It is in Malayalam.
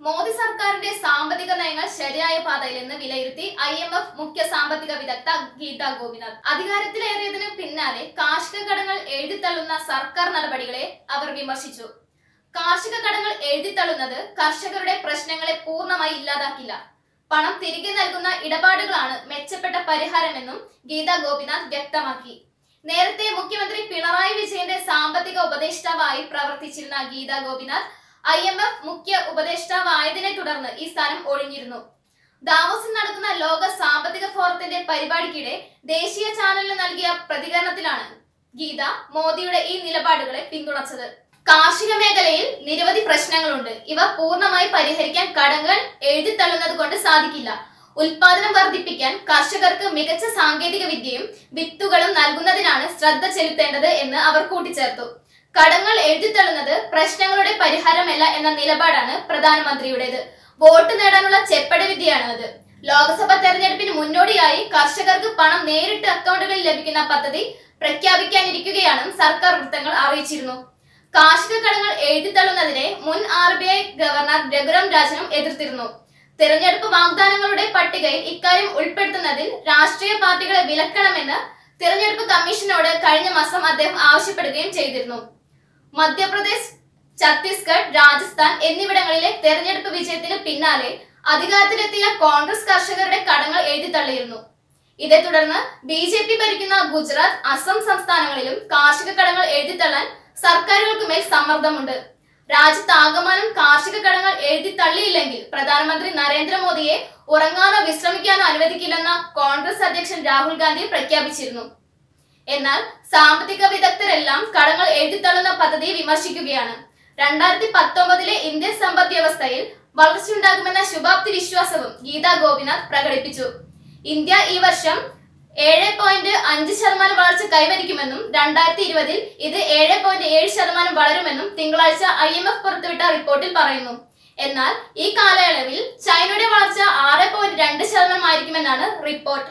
മോദി സർക്കാരിന്റെ സാമ്പത്തിക നയങ്ങൾ ശരിയായ പാതയിലെന്ന് വിലയിരുത്തി IMF മുഖ്യ സാമ്പത്തിക വിദഗ്ധ ഗീത ഗോപിനാഥ്. അധികാരത്തിലേറിയതിനു പിന്നാലെ കാർഷിക കടങ്ങൾ എഴുതിത്തള്ളുന്ന സർക്കാർ നടപടികളെ അവർ വിമർശിച്ചു. കാർഷിക കടങ്ങൾ എഴുതിത്തള്ളുന്നത് കർഷകരുടെ പ്രശ്നങ്ങളെ പൂർണ്ണമായി ഇല്ലാതാക്കില്ല. പണം തിരികെ നൽകുന്ന ഇടപാടുകളാണ് മെച്ചപ്പെട്ട പരിഹാരമെന്നും ഗീത ഗോപിനാഥ് വ്യക്തമാക്കി. നേരത്തെ മുഖ്യമന്ത്രി പിണറായി വിജയന്റെ സാമ്പത്തിക ഉപദേഷ്ടാവായി പ്രവർത്തിച്ചിരുന്ന ഗീത ഗോപിനാഥ് IMF മുഖ്യ ഉപദേഷ്ടാവായതിനെ തുടർന്ന് ഈ സ്ഥാനം ഒഴിഞ്ഞിരുന്നു. ദാവോസിൽ നടക്കുന്ന ലോക സാമ്പത്തിക ഫോറത്തിന്റെ പരിപാടിക്കിടെ ദേശീയ ചാനലിന് നൽകിയ പ്രതികരണത്തിലാണ് ഗീത മോദിയുടെ ഈ നിലപാടുകളെ പിന്തുണച്ചത്. കാർഷിക മേഖലയിൽ നിരവധി പ്രശ്നങ്ങളുണ്ട്. ഇവ പൂർണ്ണമായി പരിഹരിക്കാൻ കടങ്ങൾ എഴുതിത്തള്ളുന്നത് കൊണ്ട് സാധിക്കില്ല. ഉൽപാദനം വർദ്ധിപ്പിക്കാൻ കർഷകർക്ക് മികച്ച സാങ്കേതിക വിദ്യയും വിത്തുകളും നൽകുന്നതിനാണ് ശ്രദ്ധ ചെലുത്തേണ്ടത് എന്ന് അവർ കൂട്ടിച്ചേർത്തു. കടങ്ങൾ എഴുതിത്തള്ളുന്നത് പ്രശ്നങ്ങളുടെ പരിഹാരമല്ല എന്ന നിലപാടാണ് പ്രധാനമന്ത്രിയുടേത്. വോട്ട് നേടാനുള്ള ചെപ്പടി വിദ്യയാണ് അത്. ലോക്സഭാ തെരഞ്ഞെടുപ്പിന് മുന്നോടിയായി കർഷകർക്ക് പണം നേരിട്ട് അക്കൗണ്ടുകളിൽ ലഭിക്കുന്ന പദ്ധതി പ്രഖ്യാപിക്കാനിരിക്കുകയാണെന്ന് സർക്കാർ വൃത്തങ്ങൾ അറിയിച്ചിരുന്നു. കാർഷിക കടങ്ങൾ എഴുതിത്തള്ളുന്നതിനെ മുൻ RBI ഗവർണർ രഘുറാം രാജനും എതിർത്തിരുന്നു. തെരഞ്ഞെടുപ്പ് വാഗ്ദാനങ്ങളുടെ പട്ടികയിൽ ഇക്കാര്യം ഉൾപ്പെടുത്തുന്നതിൽ രാഷ്ട്രീയ പാർട്ടികളെ വിലക്കണമെന്ന് തെരഞ്ഞെടുപ്പ് കമ്മീഷനോട് കഴിഞ്ഞ മാസം അദ്ദേഹം ആവശ്യപ്പെടുകയും ചെയ്തിരുന്നു. മധ്യപ്രദേശ്, ഛത്തീസ്ഗഡ്, രാജസ്ഥാൻ എന്നിവിടങ്ങളിലെ തെരഞ്ഞെടുപ്പ് വിജയത്തിന് പിന്നാലെ അധികാരത്തിലെത്തിയ കോൺഗ്രസ് കർഷകരുടെ കടങ്ങൾ എഴുതിത്തള്ളിയിരുന്നു. ഇതേ തുടർന്ന് BJP ഭരിക്കുന്ന ഗുജറാത്ത്, അസം സംസ്ഥാനങ്ങളിലും കാർഷിക കടങ്ങൾ എഴുതിത്തള്ളാൻ സർക്കാരുകൾക്ക് മേൽ സമ്മർദ്ദമുണ്ട്. രാജ്യത്താകമാനം കാർഷിക കടങ്ങൾ എഴുതിത്തള്ളിയില്ലെങ്കിൽ പ്രധാനമന്ത്രി നരേന്ദ്രമോദിയെ ഉറങ്ങാനോ വിശ്രമിക്കാനോ അനുവദിക്കില്ലെന്ന കോൺഗ്രസ് അധ്യക്ഷൻ രാഹുൽ ഗാന്ധി പ്രഖ്യാപിച്ചിരുന്നു. എന്നാൽ സാമ്പത്തിക വിദഗ്ധരെല്ലാം കടങ്ങൾ എഴുതിത്തള്ളുന്ന പദ്ധതിയെ വിമർശിക്കുകയാണ്. 2019 ഇന്ത്യൻ സമ്പദ് വ്യവസ്ഥയിൽ വളർച്ചയുണ്ടാകുമെന്ന ശുഭാപ്തി വിശ്വാസവും ഗീത ഗോപിനാഥ് പ്രകടിപ്പിച്ചു. ഇന്ത്യ ഈ വർഷം 7.5% വളർച്ച കൈവരിക്കുമെന്നും 2020 ഇത് 7.7% വളരുമെന്നും തിങ്കളാഴ്ച IMF പുറത്തുവിട്ട റിപ്പോർട്ടിൽ പറയുന്നു. എന്നാൽ ഈ കാലയളവിൽ ചൈനയുടെ വളർച്ച 6.2% ആയിരിക്കുമെന്നാണ് റിപ്പോർട്ട്.